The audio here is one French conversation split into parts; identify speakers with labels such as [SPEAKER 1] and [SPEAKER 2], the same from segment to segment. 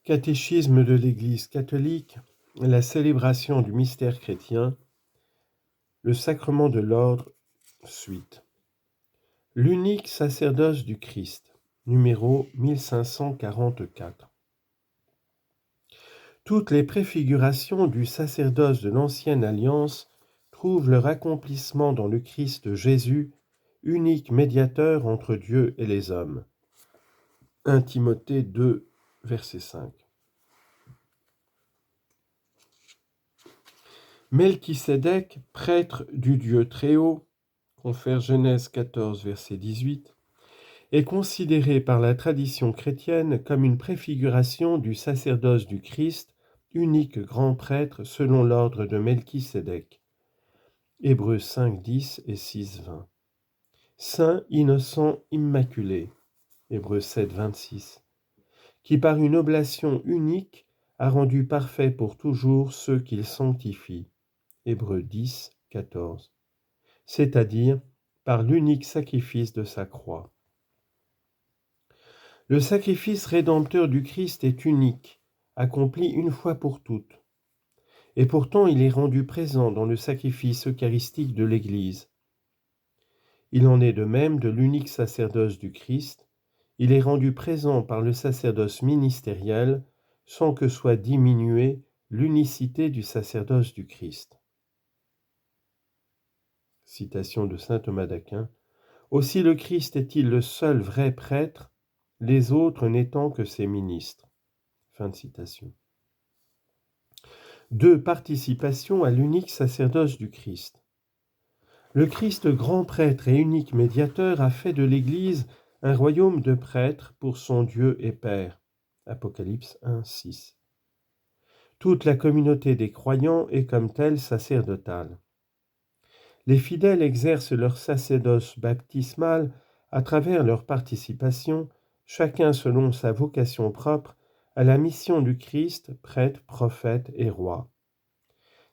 [SPEAKER 1] Catéchisme de l'Église catholique, la célébration du mystère chrétien, le sacrement de l'ordre, suite. L'unique sacerdoce du Christ, numéro 1544. Toutes les préfigurations du sacerdoce de l'Ancienne Alliance trouvent leur accomplissement dans le Christ Jésus, unique médiateur entre Dieu et les hommes. 1 Timothée 2, verset 5. Melchisédek, prêtre du Dieu Très-Haut, confère Genèse 14, verset 18, est considéré par la tradition chrétienne comme une préfiguration du sacerdoce du Christ, unique grand prêtre selon l'ordre de Melchisédek. Hébreux 5, 10 et 6, 20. Saint, innocent, immaculé. Hébreux 7, 26. Qui par une oblation unique a rendu parfait pour toujours ceux qu'il sanctifie. Hébreux 10, 14. C'est-à-dire par l'unique sacrifice de sa croix. Le sacrifice rédempteur du Christ est unique, accompli une fois pour toutes. Et pourtant il est rendu présent dans le sacrifice eucharistique de l'Église. Il en est de même de l'unique sacerdoce du Christ. Il est rendu présent par le sacerdoce ministériel sans que soit diminuée l'unicité du sacerdoce du Christ. Citation de saint Thomas d'Aquin. Aussi le Christ est-il le seul vrai prêtre, les autres n'étant que ses ministres. Fin de citation. 2. Participation à l'unique sacerdoce du Christ. Le Christ grand prêtre et unique médiateur a fait de l'Église un royaume de prêtres pour son Dieu et Père. Apocalypse 1, 6. Toute la communauté des croyants est comme telle sacerdotale. Les fidèles exercent leur sacerdoce baptismal à travers leur participation, chacun selon sa vocation propre, à la mission du Christ, prêtre, prophète et roi.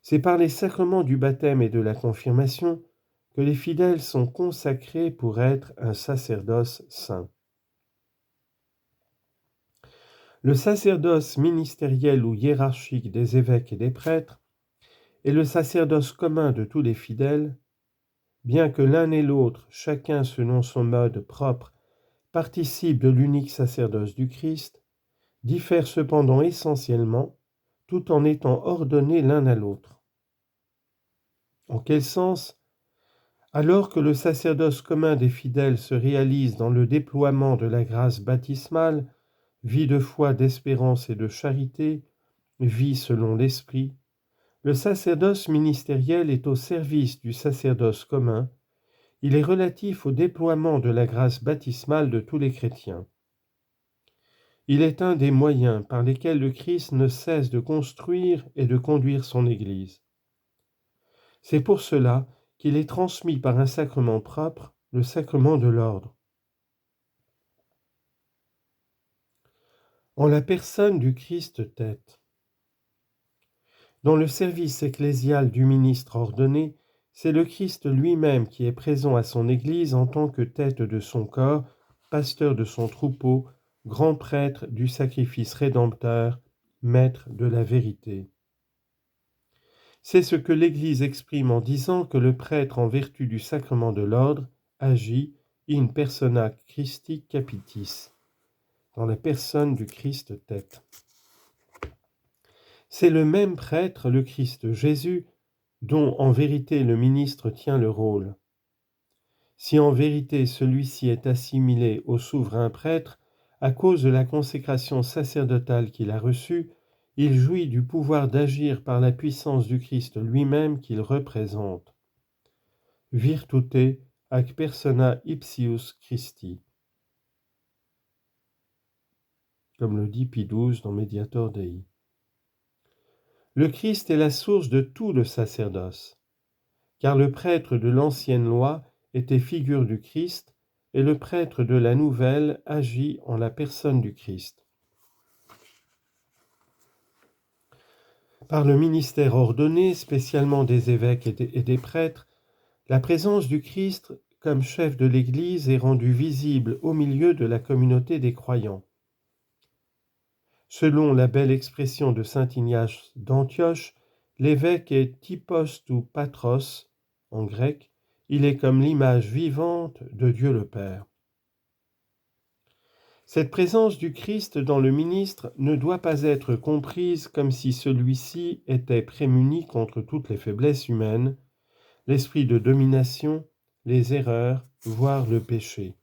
[SPEAKER 1] C'est par les sacrements du baptême et de la confirmation que les fidèles sont consacrés pour être un sacerdoce saint. Le sacerdoce ministériel ou hiérarchique des évêques et des prêtres est le sacerdoce commun de tous les fidèles, bien que l'un et l'autre, chacun selon son mode propre, participe de l'unique sacerdoce du Christ, diffèrent cependant essentiellement, tout en étant ordonnés l'un à l'autre. En quel sens ? Alors que le sacerdoce commun des fidèles se réalise dans le déploiement de la grâce baptismale, vie de foi, d'espérance et de charité, vie selon l'Esprit, le sacerdoce ministériel est au service du sacerdoce commun. Il est relatif au déploiement de la grâce baptismale de tous les chrétiens. Il est un des moyens par lesquels le Christ ne cesse de construire et de conduire son Église. C'est pour cela qu'il est transmis par un sacrement propre, le sacrement de l'ordre. En la personne du Christ tête. Dans le service ecclésial du ministre ordonné, c'est le Christ lui-même qui est présent à son Église en tant que tête de son corps, pasteur de son troupeau, grand prêtre du sacrifice rédempteur, maître de la vérité. C'est ce que l'Église exprime en disant que le prêtre, en vertu du sacrement de l'ordre, agit in persona Christi capitis, dans la personne du Christ tête. C'est le même prêtre, le Christ Jésus, dont en vérité le ministre tient le rôle. Si en vérité celui-ci est assimilé au souverain prêtre, à cause de la consécration sacerdotale qu'il a reçue, il jouit du pouvoir d'agir par la puissance du Christ lui-même qu'il représente. Virtute ac persona ipsius Christi, comme le dit Pie XII dans Mediator Dei. Le Christ est la source de tout le sacerdoce, car le prêtre de l'ancienne loi était figure du Christ, et le prêtre de la nouvelle agit en la personne du Christ. Par le ministère ordonné, spécialement des évêques et des prêtres, la présence du Christ comme chef de l'Église est rendue visible au milieu de la communauté des croyants. Selon la belle expression de saint Ignace d'Antioche, l'évêque est typos ou patros, en grec, il est comme l'image vivante de Dieu le Père. Cette présence du Christ dans le ministre ne doit pas être comprise comme si celui-ci était prémuni contre toutes les faiblesses humaines, l'esprit de domination, les erreurs, voire le péché.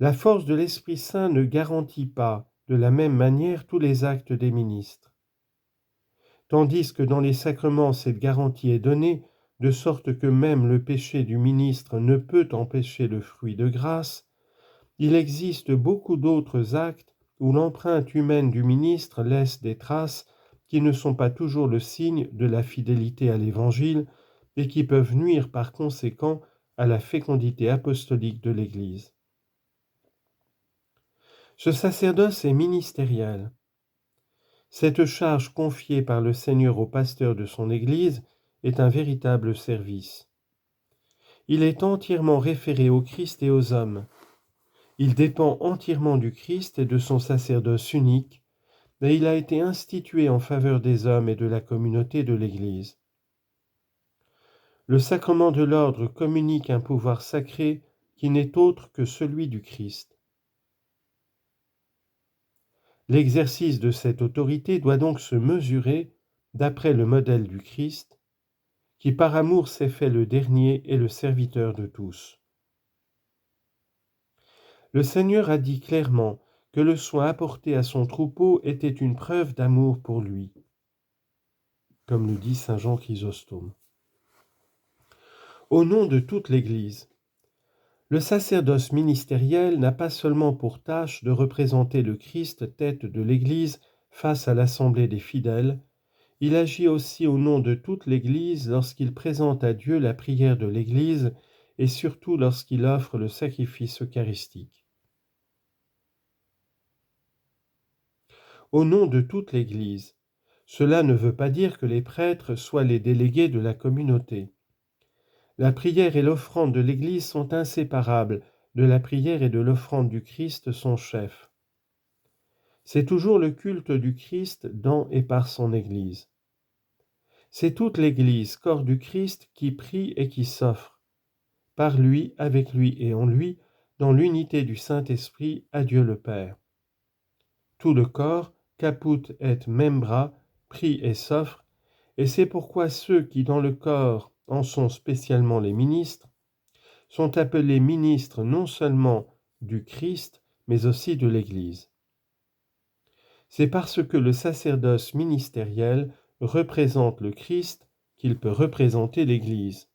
[SPEAKER 1] La force de l'Esprit Saint ne garantit pas de la même manière tous les actes des ministres. Tandis que dans les sacrements cette garantie est donnée, de sorte que même le péché du ministre ne peut empêcher le fruit de grâce, il existe beaucoup d'autres actes où l'empreinte humaine du ministre laisse des traces qui ne sont pas toujours le signe de la fidélité à l'Évangile et qui peuvent nuire par conséquent à la fécondité apostolique de l'Église. Ce sacerdoce est ministériel. Cette charge confiée par le Seigneur au pasteur de son Église est un véritable service. Il est entièrement référé au Christ et aux hommes. Il dépend entièrement du Christ et de son sacerdoce unique, et il a été institué en faveur des hommes et de la communauté de l'Église. Le sacrement de l'ordre communique un pouvoir sacré qui n'est autre que celui du Christ. L'exercice de cette autorité doit donc se mesurer d'après le modèle du Christ, qui par amour s'est fait le dernier et le serviteur de tous. Le Seigneur a dit clairement que le soin apporté à son troupeau était une preuve d'amour pour lui, comme le dit saint Jean Chrysostome. Au nom de toute l'Église, le sacerdoce ministériel n'a pas seulement pour tâche de représenter le Christ, tête de l'Église, face à l'assemblée des fidèles, il agit aussi au nom de toute l'Église lorsqu'il présente à Dieu la prière de l'Église et surtout lorsqu'il offre le sacrifice eucharistique. Au nom de toute l'Église, cela ne veut pas dire que les prêtres soient les délégués de la communauté. La prière et l'offrande de l'Église sont inséparables de la prière et de l'offrande du Christ, son chef. C'est toujours le culte du Christ dans et par son Église. C'est toute l'Église, corps du Christ, qui prie et qui s'offre, par lui, avec lui et en lui, dans l'unité du Saint-Esprit, à Dieu le Père. Tout le corps, caput et membra, prie et s'offre, et c'est pourquoi ceux qui dans le corps en sont spécialement les ministres, sont appelés ministres non seulement du Christ, mais aussi de l'Église. C'est parce que le sacerdoce ministériel représente le Christ qu'il peut représenter l'Église.